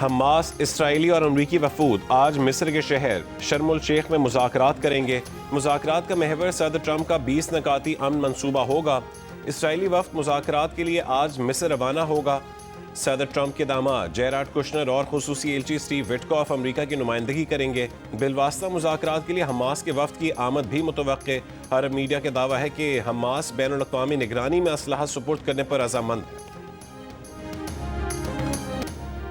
Hamas, Israeli और अमरीकी वफूद आज मिस्र के शहर शर्म उल शेख में मुज़ाकरात करेंगे। मुज़ाकरात का महवर सदर ट्रंप का 20 नकाती अमन मंसूबा होगा। इसराइली वफ्द मुज़ाकरात के लिए आज मिस्र रवाना होगा। सदर ट्रंप के दामाद जेराड कुशनर और खुसूसी एलची स्टीव विटकॉफ अमरीका की नुमाइंदगी करेंगे। बिलवास्ता मुज़ाकरात के लिए हमास के वफ्द की आमद भी मुतवक्के। अरब मीडिया का दावा है कि हमास बैनुल अक़वामी निगरानी में असलहा सुपुर्द करने पर रज़ामंद है।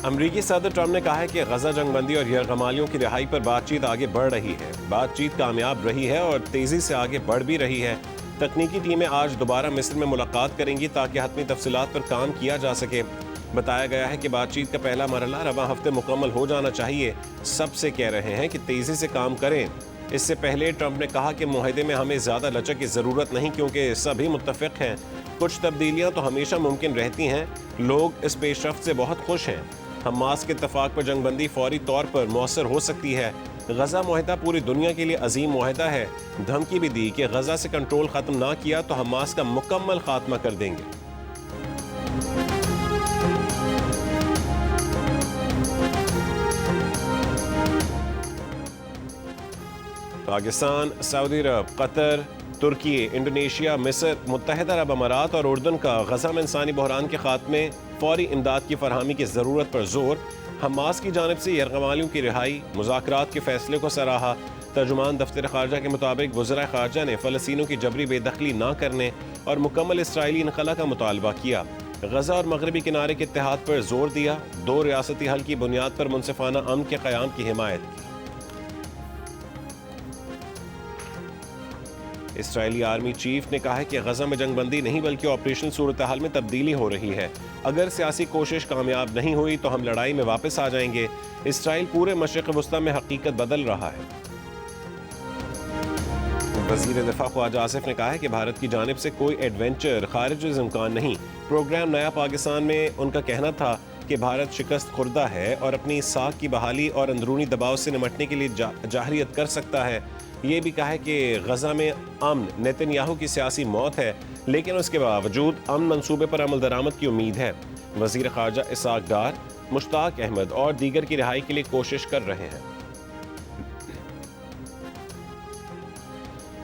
अमरीकी सदर ट्रंप ने कहा है कि गजा जंगबंदी और यरगमालियों की रिहाई पर बातचीत आगे बढ़ रही है। बातचीत कामयाब रही है और तेजी से आगे बढ़ भी रही है। तकनीकी टीमें आज दोबारा मिस्र में मुलाकात करेंगी ताकि हतमी तफसीलात पर काम किया जा सके। बताया गया है कि बातचीत का पहला मरहला रवां हफ्ते मुकम्मल हो जाना चाहिए। सबसे कह रहे हैं कि तेजी से काम करें। इससे पहले ट्रंप ने कहा कि मुआहदे में हमें ज़्यादा लचक की ज़रूरत नहीं, क्योंकि सभी मुत्तफ़िक़ हैं। कुछ तब्दीलियाँ तो हमेशा मुमकिन रहती हैं। लोग इस पेशरफ्त से बहुत खुश हैं। हमास के इत्तफाक पर जंगबंदी फौरी तौर पर मौसर हो सकती है। गजा मुआहदा पूरी दुनिया के लिए अजीम मुआहदा है। धमकी भी दी कि गजा से कंट्रोल खत्म ना किया तो हमास का मुकम्मल खात्मा कर देंगे। पाकिस्तान, सऊदी अरब, कतर, तुर्की, इंडोनेशिया, मिस्र, मुत्तहिदा अरब अमारात और उर्दन का गजा में इंसानी बहरान के खात्मे फौरी इमदाद की फरहमी की ज़रूरत पर जोर। हमास की जानिब से यरगमालियों की रिहाई, मुज़ाकरात के फैसले को सराहा। तर्जुमान दफ्तर खारजा के मुताबिक वज़राए खारजा ने फ़लस्तीनियों की जबरी बेदखली न करने और मुकम्मल इसराइली इनखला का मुतालबा किया। गजा और मगरबी किनारे के इत्तेहाद पर जोर दिया। 2 रियासती हल की बुनियाद पर मुनसिफाना अमन के क़याम की हिमायत की। इसराइली आर्मी चीफ ने कहा है कि गजा में जंगबंदी नहीं बल्कि ऑपरेशनल सूरत हाल में तब्दीली हो रही है। अगर सियासी कोशिश कामयाब नहीं हुई तो हम लड़ाई में वापस आ जाएंगे। इसराइल पूरे मशरिक़ वस्ता में हकीकत बदल रहा है। वज़ीर दिफा ख्वाजा आसिफ ने कहा है कि भारत की जानिब से कोई एडवेंचर खारिज इम्कान नहीं। प्रोग्राम नया पाकिस्तान में उनका कहना था कि भारत शिकस्त खुर्दा है और अपनी साख की बहाली और अंदरूनी दबाव से निमटने के लिए जाहरियत कर सकता है। ये भी कहा है कि गजा में अमन नेतन्याहू की सियासी मौत है, लेकिन उसके बावजूद अमन मंसूबे पर अमल दरामद की उम्मीद है। वज़ीर ख़ारजा इसाक डार, मुश्ताक अहमद और दीगर की रिहाई के लिए कोशिश कर रहे हैं।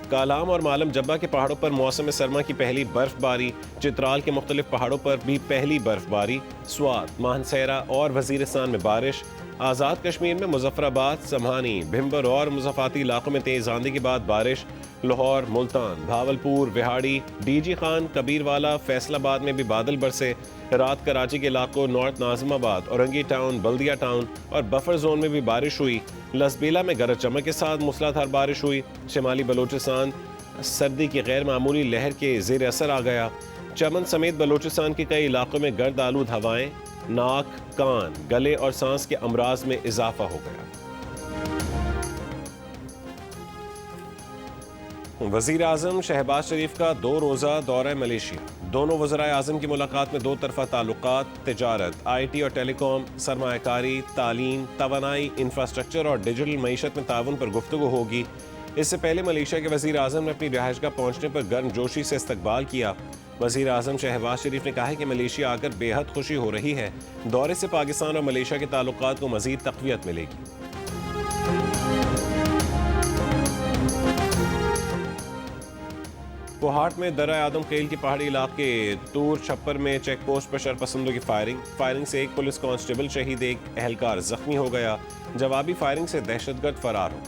कालाम और मालम जब्बा के पहाड़ों पर मौसम सरमा की पहली बर्फबारी। चित्राल के मुख्तलिफ पहाड़ों पर भी पहली बर्फबारी। स्वात, मानसेरा और वजीरिस्तान में बारिश। आज़ाद कश्मीर में मुजफ्फराबाद, समहानी, भिम्बर और मुज़फ़ाती इलाकों में तेज़ आंधी के बाद बारिश। लाहौर, मुल्तान, भावलपुर, विहाड़ी, डीजी खान, कबीरवाला, फैसलाबाद में भी बादल बरसे। रात कराची के इलाकों, नॉर्थ नाज़िमाबाद, औरंगी टाउन, बल्दिया टाउन और बफर जोन में भी बारिश हुई। लसबेला में गरज चमक के साथ मूसलाधार बारिश हुई। शिमाली बलोचिस्तान सर्दी की गैर मामूली लहर के ज़ेर असर आ गया। चमन समेत बलोचिस्तान के कई इलाकों में गर्द आलूद हवाएं, नाक, कान, गले और सांस के अमराज में इजाफा हो गया। वज़ीर आज़म शहबाज शरीफ का 2 रोज़ा दौरा मलेशिया। दोनों वज़राए आज़म की मुलाकात में 2 तरफ़ा ताल्लुकात, तिजारत, IT और टेलीकॉम, सरमायाकारी, तालीम, तवानाई, इंफ्रास्ट्रक्चर और डिजिटल मईशत में ताउन पर गुफ्तगू होगी। इससे पहले मलेशिया के वज़ीर आज़म ने अपनी रिहाइशगाह पहुँचने पर गर्मजोशी से इस्तकबाल किया। वज़ीर आज़म शहबाज शरीफ ने कहा है कि मलेशिया आकर बेहद खुशी हो रही है। दौरे से पाकिस्तान और मलेशिया के ताल्लुकात को मज़ीद तक़वियत मिलेगी। कोहाट में दर्रा आदम खेल के पहाड़ी इलाके तूर छप्पर में चेक पोस्ट पर शरपसंदों की फायरिंग से एक पुलिस कांस्टेबल शहीद, एक एहलकार जख्मी हो गया। जवाबी फायरिंग से दहशतगर्द फरार हो।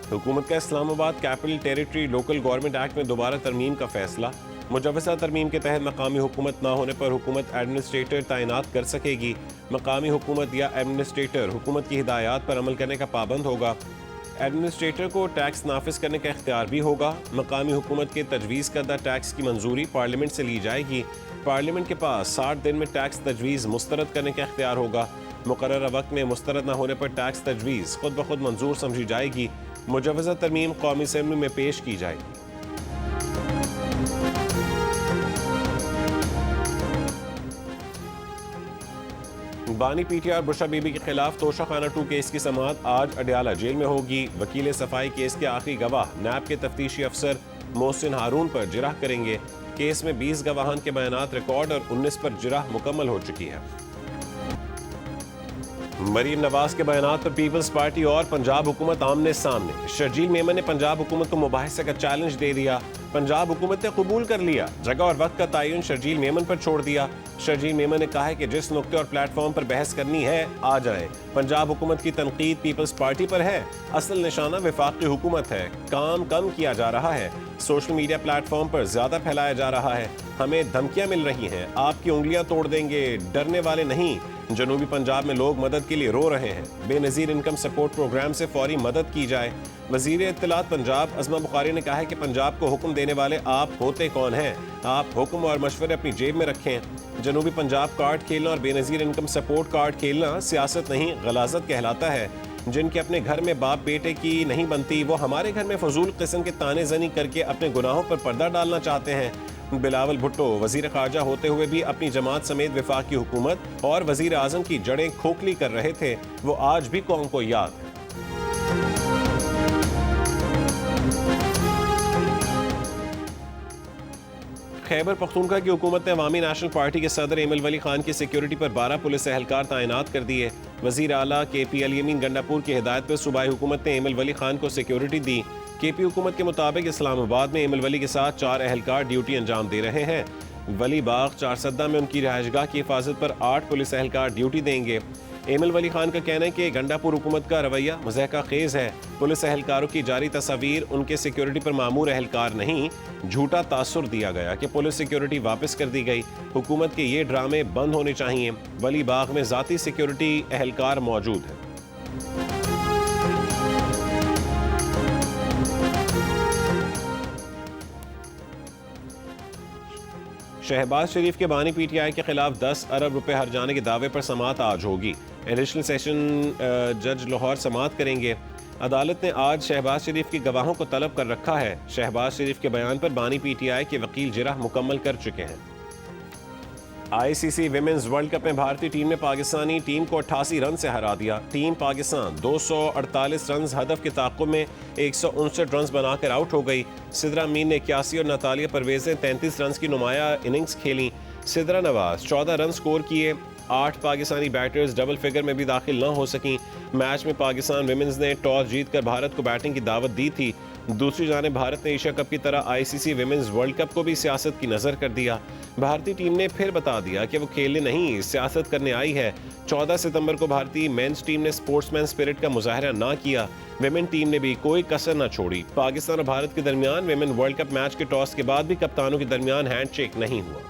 हुकूमत का Islamabad capital territory local government act में दोबारा तरमीम का फैसला। मुजव्वज़ा तरमीम के तहत मकामी हुकूमत ना होने पर हुकूमत एडमिनिस्ट्रेटर तैनात कर सकेगी। मकामी हुकूमत या एडमिनिस्ट्रेटर हुकूमत की हिदायत पर अमल करने का पाबंद होगा। एडमिनिस्ट्रेटर को टैक्स नाफिज करने का इख्तियार भी होगा। मकामी हुकूमत के तजवीज़ करदा टैक्स की मंजूरी पार्लियामेंट से ली जाएगी। पार्लियामेंट के पास 60 दिन में टैक्स तजवीज़ मुस्तरद करने का इख्तियार होगा। मुकर्रर वक्त में मुस्तरद न होने पर टैक्स तजवीज़ खुद ब खुद मंजूर समझी जाएगी। मुजव्वज़ा तरमीम कौमी असेंबली में पेश की जाएगी। बानी PTR बुशरा बीबी के खिलाफ तोशाखाना 2 केस की समाअत आज अडयाला जेल में होगी। वकील सफाई केस के आखिरी गवाह नैब के तफ्तीशी अफसर मोहसिन हारून पर जिरह करेंगे। केस में 20 गवाहान के बयानात रिकॉर्ड और 19 पर जिरह मुकम्मल हो चुकी है। मरीम नवाज के बयानात पर पीपल्स पार्टी और पंजाब हुकूमत आमने सामने। शर्जील मेमन ने पंजाब हुकूमत को मुबाहिसे का चैलेंज दे दिया। पंजाब हुकूमत ने कबूल कर लिया। जगह और वक्त का तयन शर्जील मेमन पर छोड़ दिया। शर्जील मेमन ने कहा है कि जिस नुक्ते और प्लेटफॉर्म पर बहस करनी है आ जाए। पंजाब हुकूमत की तनकीद पीपल्स पार्टी पर है, असल निशाना वफाकी हुकूमत है। काम कम किया जा रहा है, सोशल मीडिया प्लेटफॉर्म पर ज्यादा फैलाया जा रहा है। हमें धमकियां मिल रही हैं, आपकी उंगलियां तोड़ देंगे, डरने वाले नहीं। जनूबी पंजाब में लोग मदद के लिए रो रहे हैं। बेनजीर इनकम सपोर्ट प्रोग्राम से फौरी मदद की जाए। वजीर इत्तलात पंजाब अज़मा बुखारी ने कहा है कि पंजाब को हुक्म देने वाले आप होते कौन हैं? आप हुक्म और मशवरे अपनी जेब में रखें। जनूबी पंजाब कार्ड खेलना और बेनजीर इनकम सपोर्ट कार्ड खेलना सियासत नहीं गलाजत कहलाता है। जिनके अपने घर में बाप बेटे की नहीं बनती, वो हमारे घर में फजूल किस्म के ताने जनी करके अपने गुनाहों पर पर्दा डालना चाहते हैं। बिलावल भुट्टो वजीर खारजा होते हुए भी अपनी जमात समेत वफाकी हुकूमत और वजीर आजम की जड़ें खोखली कर रहे थे। वो आज भी कौम को याद है। खैबर पख्तूनख्वा की हुकूमत ने अवामी नेशनल पार्टी के सदर एमिल वली खान की सिक्योरिटी पर 12 पुलिस एहलकार तैनात कर दिए। वजीर आला KP अली अमीन गंडापुर की हिदायत पर सूबाई हुकूमत ने एमिल वली खान को सिक्योरिटी दी। KP हुकूमत के मुताबिक इस्लामाबाद में एमिल वली के साथ 4 एहलकार ड्यूटी अंजाम दे रहे हैं। वली बाग चारसद्दा में उनकी रिहाइशगाह की हिफाजत पर 8 पुलिस एहलकार ड्यूटी देंगे। एमिल वली खान का कहना है कि गंडापुर हुकूमत का रवैया मज़हका खेज है। पुलिस एहलकारों की जारी तस्वीर उनके सिक्योरिटी पर मामूर एहलकार नहीं, झूठा तासुर दिया गया कि पुलिस सिक्योरिटी वापस कर दी गई। हुकूमत के ये ड्रामे बंद होने चाहिए। वली बाग में ज़ाती सिक्योरिटी एहलकार मौजूद है। शहबाज शरीफ के बानी PTI के खिलाफ 10 अरब रुपए हर्जाने के दावे पर समाअत आज होगी। एडिशनल सेशन जज लाहौर समाअत करेंगे। अदालत ने आज शहबाज शरीफ के गवाहों को तलब कर रखा है। शहबाज शरीफ के बयान पर बानी PTI के वकील जिरह मुकम्मल कर चुके हैं। ICC विमेंस वर्ल्ड कप में भारतीय टीम ने पाकिस्तानी टीम को 88 रन से हरा दिया। टीम पाकिस्तान 248 रन हदफ के ताक़ुब में 159 रन बनाकर आउट हो गई। सिद्रा मीन ने 81 और नतालिया परवेज ने 33 रन की नुमाया इनिंग्स खेली। सिद्रा नवाज 14 रन स्कोर किए। 8 पाकिस्तानी बैटर्स डबल फिगर में भी दाखिल न हो सकी। मैच में पाकिस्तान विमेंस ने टॉस जीतकर भारत को बैटिंग की दावत दी थी। दूसरी जानिब भारत ने एशिया कप की तरह ICC विमेंस वर्ल्ड कप को भी सियासत की नज़र कर दिया। भारतीय टीम ने फिर बता दिया कि वो खेलने नहीं सियासत करने आई है। 14 सितंबर को भारतीय मेंस टीम ने स्पोर्ट्समैन स्पिरिट का मुजाहरा ना किया। विमेन टीम ने भी कोई कसर न छोड़ी। पाकिस्तान और भारत के दरमियान विमेन वर्ल्ड कप मैच के टॉस के बाद भी कप्तानों के दरमियान हैंडशेक नहीं हुआ।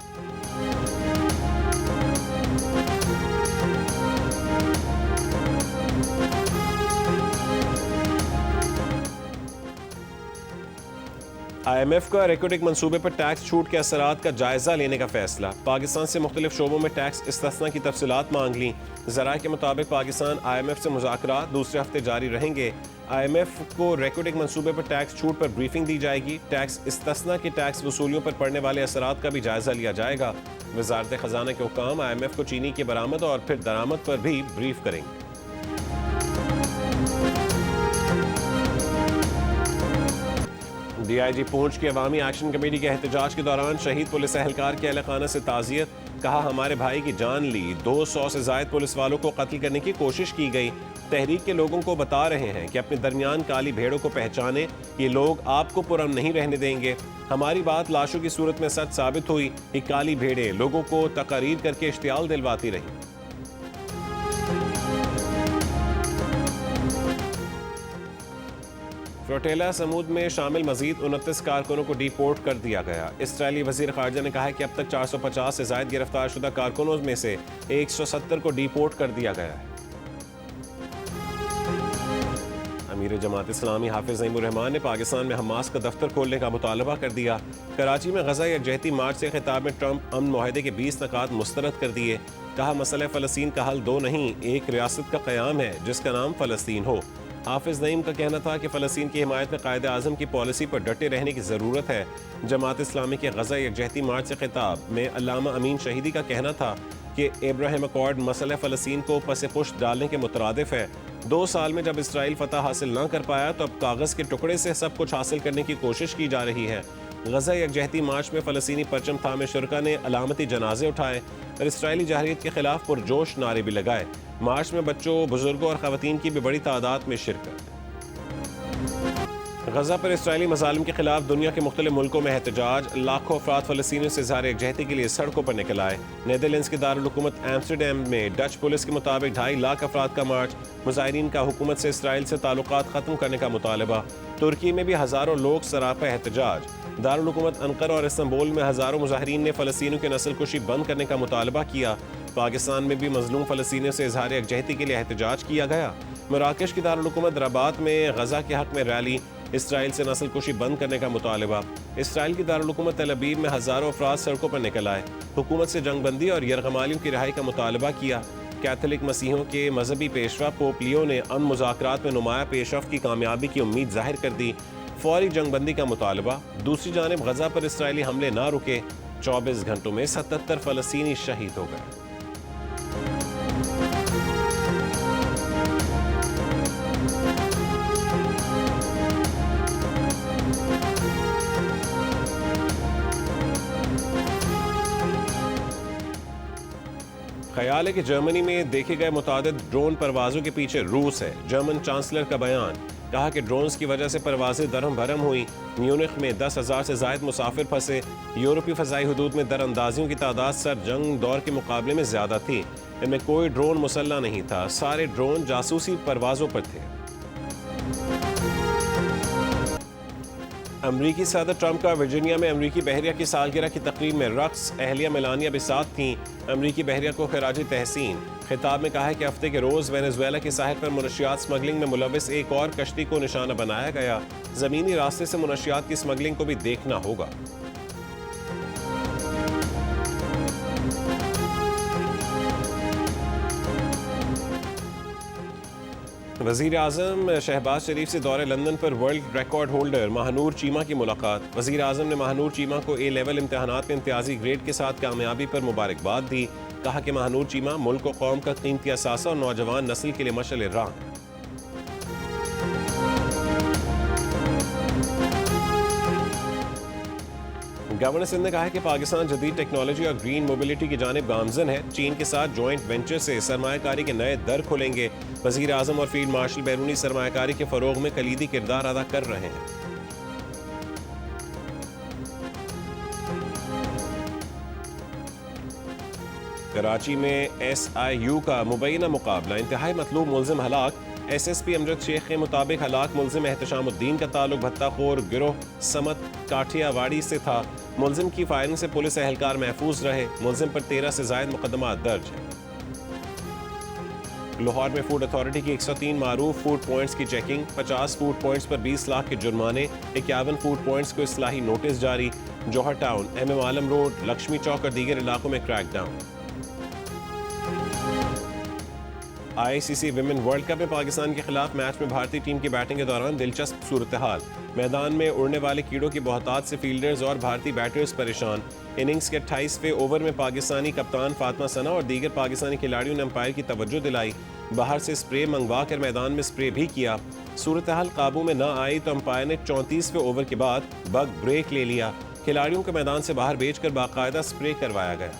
IMF का रेकोडिक मंसूबे पर टैक्स छूट के असरात का जायजा लेने का फैसला। पाकिस्तान से मुख्तलिफ शोबों में टैक्स इस्तिस्ना की तफसीलात मांग ली। ज़राए के मुताबिक पाकिस्तान IMF से मुज़ाकरात दूसरे हफ्ते जारी रहेंगे। IMF को रेकोडिक मंसूबे पर टैक्स छूट पर ब्रीफिंग दी जाएगी। टैक्स इस्तिस्ना की टैक्स वसूलियों पर पड़ने वाले असरात का भी जायजा लिया जाएगा। वज़ारत ख़जाना के हुक्काम IMF को चीनी की बरामद और फिर दरामद पर भी ब्रीफ करेंगे। DIG पूंछ की अवामी एक्शन कमेटी के एहतजाज के दौरान शहीद पुलिस एहलकार के अहलखाना से ताज़ियत। कहा हमारे भाई की जान ली। 200 से ज़ायद पुलिस वालों को कत्ल करने की कोशिश की गई। तहरीक के लोगों को बता रहे हैं कि अपने दरमियान काली भेड़ों को पहचाने। ये लोग आपको पुरअमन नहीं रहने देंगे। हमारी बात लाशों की सूरत में सच साबित हुई। ये काली भेड़ें लोगों को तकरीर करके इश्तियाल दिलवाती रही। फ्लोटेला समूद में शामिल मजीद 29 कारकुनों को डिपोर्ट कर दिया गया। इसराइली वजीर खारजा ने कहा है कि अब तक 450 से ज़ायद गिरफ्तार शुदा कारकुनों में से 170 को डिपोर्ट कर दिया गया है। अमीर जमात इस्लामी हाफिज नईमुर रहमान ने पाकिस्तान में हमास का दफ्तर खोलने का मुतालबा कर दिया। कराची में गजा यकजहती मार्च से खिताब में ट्रंप अमन मुआहदे के 20 नकात मुस्तरद कर दिए। कहा मसला फ़लस्तीन का हल दो नहीं, एक रियासत का क़याम है जिसका नाम फ़लस्तीन हो। हाफिज नईम का कहना था कि फ़लस्तीन की हिमायत में कायदे आज़म की पॉलिसी पर डटे रहने की ज़रूरत है। जमात इस्लामी के गज़ा यकजहती मार्च से खिताब में अल्लामा अमीन शहीदी का कहना था कि इब्राहिम अकॉर्ड मसला फ़लस्तीन को पसे पुश्त डालने के मुतरादिफ है। 2 साल में जब इसराइल फतह हासिल ना कर पाया तो अब कागज़ के टुकड़े से सब कुछ हासिल करने की कोशिश की जा रही है। गजा यकजहती मार्च में फ़लस्तीनी परचम थामे शुरका ने अलामती जनाजे उठाए और इसराइली जहरीत के खिलाफ पुरजोश नारे भी लगाए। मार्च में बच्चों, बुजुर्गों और ख़वातीन की भी बड़ी तादाद में शिरकत। गजा पर इसराइली मज़ालिम के खिलाफ दुनिया के मुख्तलिफ मुल्कों में एहतजाज। लाखों अफराद फ़लस्तीनियों से इज़हार यकजहती के लिए सड़कों पर निकल आए। नीदरलैंड्स की दारुल हुकूमत एम्स्टरडैम में डच पुलिस के मुताबिक 2.5 लाख अफराद का मार्च। मुजाहिरीन का हुकूमत से इसराइल से ताल्लुकात ख़त्म करने का मुतालबा। तुर्की में भी हज़ारों लोग सरापा एहतजाज। दारुल हुकूमत अनकरा और इस्तांबुल में हज़ारों मुजाहिरीन ने फ़लस्तीनियों की नस्ल कुशी बंद करने का मुतालबा किया। पाकिस्तान में भी मजलूम फ़लस्तीनियों से इज़हार यकजहती के लिए एहतजाज किया गया। मराकश की दारुल हुकूमत रबात में गजा के हक़ में रैली। इसराइल से नस्ल कुशी बंद करने का मुतालबा। इसराइल की दारुल हुकूमत तल अबीब में हज़ारों अफराद सड़कों पर निकल आए। हुकूमत से जंगबंदी और यरगमालियों की रिहाई का मुतालबा किया। कैथोलिक मसीहों के मजहबी पेशवा पोप लियो ने अमन मुज़ाकरात में नुमाया पेशरफ्त की कामयाबी की उम्मीद जाहिर कर दी। फौरी जंगबंदी का मुतालबा। दूसरी जानिब गजा पर इसराइली हमले ना रुके। 24 घंटों में 77 फ़लस्तीनी शहीद हो गए। ख्याल है कि जर्मनी में देखे गए मुतादिद ड्रोन परवाजों के पीछे रूस है। जर्मन चांसलर का बयान। कहा कि ड्रोन्स की वजह से परवाजें दरहम भरम हुई। म्यूनिख में 10,000 से जायद मुसाफिर फंसे। यूरोपीय फ़ज़ाई हदूद में दरअंदाजियों की तादाद सर जंग दौर के मुकाबले में ज़्यादा थी। इनमें कोई ड्रोन मुसल्ला नहीं था। सारे ड्रोन जासूसी परवाजों पर थे। अमरीकी सदर ट्रंप का वर्जीनिया में अमरीकी बहरिया की सालगिरह की तकरीब में रक्स। अहलिया मेलानिया भी साथ थीं। अमरीकी बहरिया को खराज तहसीन। खिताब में कहा है कि हफ्ते के रोज़ वेनेजुएला के साहिल पर मुनशियात स्मगलिंग में मुलविस एक और कश्ती को निशाना बनाया गया। ज़मीनी रास्ते से मुनशियात की स्मगलिंग को भी देखना होगा। वज़ीर आज़म शहबाज शरीफ से दौरे लंदन पर world record holder Mahnoor Cheema की मुलाकात। वज़ीर आज़म ने महानूर चीमा को ए लेवल इम्तहानात में इम्तियाजी ग्रेड के साथ कामयाबी पर मुबारकबाद दी। कहा कि महानूर चीमा मुल्क व कौम का कीमती असासा और नौजवान नस्ल के लिए मशअल राह है। गवर्नर सिंध ने कहा है कि पाकिस्तान जदीद टेक्नोलॉजी और ग्रीन मोबिलिटी की जानिब गामजन है। चीन के साथ जॉइंट वेंचर से सरमायाकारी के नए दर खुलेंगे। वज़ीर आज़म और फील्ड मार्शल बैरूनी सरमायाकारी के फ़रोग में कलीदी किरदार अदा कर रहे हैं। कराची में SIU का मुबैना मुकाबला। इंतहाई मतलूब मुलजिम हलाक। SSP अमजद शेख के मुताबिक हलाक मुलजिम एहतशामुद्दीन का ताल्लुक भत्ताखोर गिरोह समत काठियावाड़ी से था। मुलजिम की फायरिंग से पुलिस एहलकार महफूज रहे। मुलजिम पर 13 से जायद मुकदमा दर्ज है। लाहौर में फूड अथॉरिटी की 103 मारूफ फूड पॉइंट्स की चेकिंग। 50 फूड पॉइंट्स पर 20 लाख के जुर्माने। 51 फूड पॉइंट्स को इस्लाही नोटिस जारी। जौहर टाउन, MM आलम रोड, लक्ष्मी चौक और दीगर इलाकों में crackdown. ICC women world cup में पाकिस्तान के खिलाफ मैच में भारतीय टीम की बैटिंग के दौरान दिलचस्प सूरत हाल। मैदान में उड़ने वाले कीड़ों की बहुतात से फील्डर्स और भारतीय बैटर्स परेशान। इनिंग्स के 28वें ओवर में पाकिस्तानी कप्तान फातिमा सना और दीगर पाकिस्तानी खिलाड़ियों ने अंपायर की तवज्जो दिलाई। बाहर से स्प्रे मंगवा कर मैदान में स्प्रे भी किया। सूरत हाल काबू में न आई तो अंपायर ने 34वें ओवर के बाद बग ब्रेक ले लिया। खिलाड़ियों को मैदान से बाहर भेजकर बाकायदा स्प्रे करवाया गया।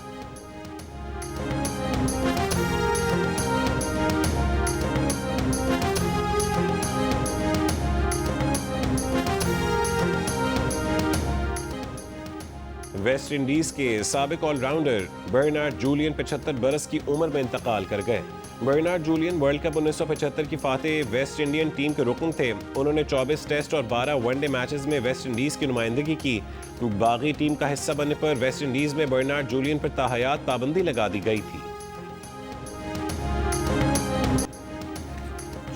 वेस्ट इंडीज के साबिक ऑलराउंडर बर्नार्ड जूलियन 75 बरस की उम्र में इंतकाल कर गए। बर्नार्ड जूलियन वर्ल्ड कप 1975 की फातेह वेस्ट इंडियन टीम के रुकन थे। उन्होंने 24 टेस्ट और 12 वनडे मैचेस में वेस्ट इंडीज की नुमाइंदगी की। बागी टीम का हिस्सा बनने पर वेस्ट इंडीज में बर्नार्ड जूलियन पर ताहयात पाबंदी लगा दी गई थी।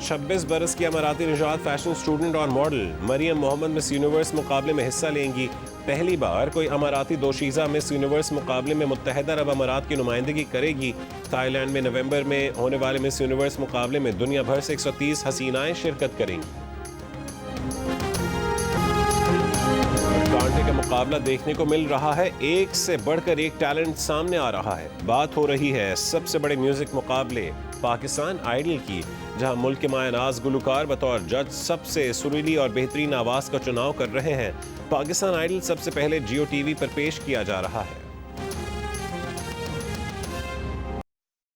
26 बरस की अमाराती निजात फैशन स्टूडेंट और model Mariam Mohammed Miss Universe मुकाबले में हिस्सा लेंगी। पहली बार कोई अमाराती दोशीज़ा मिस यूनिवर्स मुकाबले में मुत्तहिदा अरब अमारात की नुमाइंदगी करेगी। थाईलैंड में नवंबर में होने वाले मिस यूनिवर्स मुकाबले में दुनिया भर से 130 हसीनाएं शिरकत करेंगी। कांटे का मुकाबला देखने को मिल रहा है। एक से बढ़कर एक टैलेंट सामने आ रहा है। बात हो रही है सबसे बड़े म्यूजिक मुकाबले पाकिस्तान आइडल की, जहां मुल्क के मायनाज गुलकार बतौर जज सबसे सुरीली और बेहतरीन आवाज़ का चुनाव कर रहे हैं। पाकिस्तान आइडल सबसे पहले जियो टीवी पर पेश किया जा रहा है।